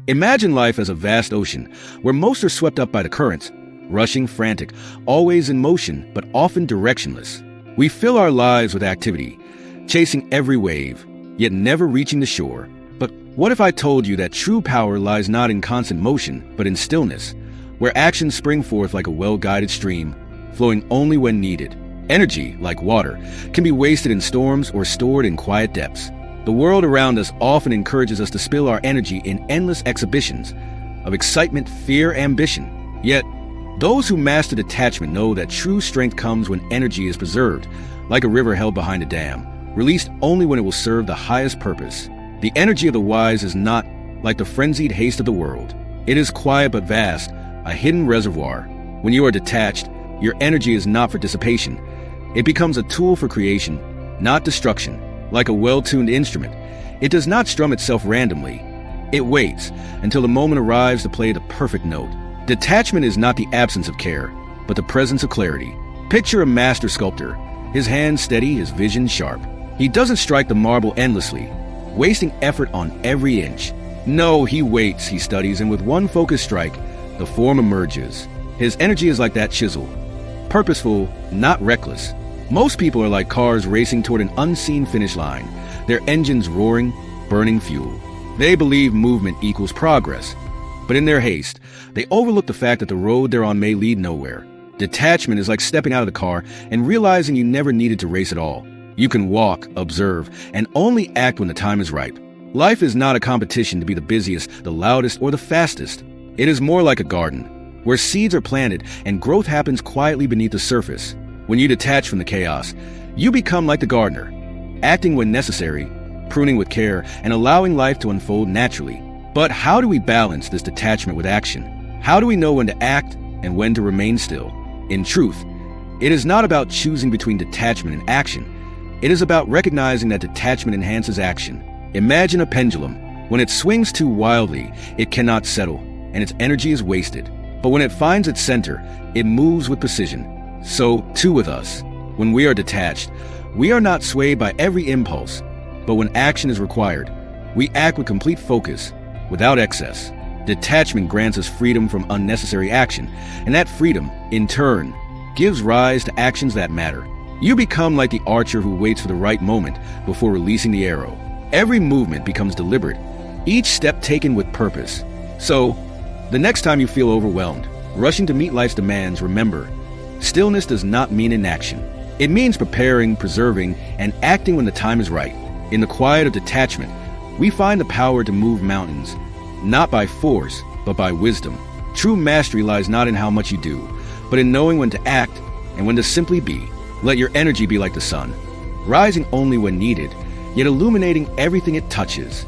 Imagine life as a vast ocean, where most are swept up by the currents, rushing, frantic, always in motion, but often directionless. We fill our lives with activity, chasing every wave, yet never reaching the shore. But what if I told you that true power lies not in constant motion, but in stillness, where actions spring forth like a well-guided stream, flowing only when needed? Energy, like water, can be wasted in storms or stored in quiet depths. The world around us often encourages us to spill our energy in endless exhibitions of excitement, fear, ambition. Yet, those who master detachment know that true strength comes when energy is preserved, like a river held behind a dam, released only when it will serve the highest purpose. The energy of the wise is not like the frenzied haste of the world. It is quiet but vast, a hidden reservoir. When you are detached, your energy is not for dissipation. It becomes a tool for creation, not destruction. Like a well-tuned instrument, it does not strum itself randomly. It waits until the moment arrives to play the perfect note. Detachment is not the absence of care, but the presence of clarity. Picture a master sculptor, his hands steady, his vision sharp. He doesn't strike the marble endlessly, wasting effort on every inch. No, he waits, he studies, and with one focused strike, the form emerges. His energy is like that chisel, purposeful, not reckless. Most people are like cars racing toward an unseen finish line, their engines roaring, burning fuel. They believe movement equals progress, but in their haste, they overlook the fact that the road they're on may lead nowhere. Detachment is like stepping out of the car and realizing you never needed to race at all. You can walk, observe, and only act when the time is ripe. Life is not a competition to be the busiest, the loudest, or the fastest. It is more like a garden, where seeds are planted and growth happens quietly beneath the surface. When you detach from the chaos, you become like the gardener, acting when necessary, pruning with care, and allowing life to unfold naturally. But how do we balance this detachment with action? How do we know when to act and when to remain still? In truth, it is not about choosing between detachment and action. It is about recognizing that detachment enhances action. Imagine a pendulum. When it swings too wildly, it cannot settle, and its energy is wasted. But when it finds its center, it moves with precision. So, too with us. When we are detached, we are not swayed by every impulse, but when action is required, we act with complete focus, without excess. Detachment grants us freedom from unnecessary action, and that freedom, in turn, gives rise to actions that matter. You become like the archer who waits for the right moment before releasing the arrow. Every movement becomes deliberate, each step taken with purpose. So, the next time you feel overwhelmed, rushing to meet life's demands, remember, stillness does not mean inaction. It means preparing, preserving, and acting when the time is right. In the quiet of detachment, we find the power to move mountains, not by force, but by wisdom. True mastery lies not in how much you do, but in knowing when to act and when to simply be. Let your energy be like the sun, rising only when needed, yet illuminating everything it touches.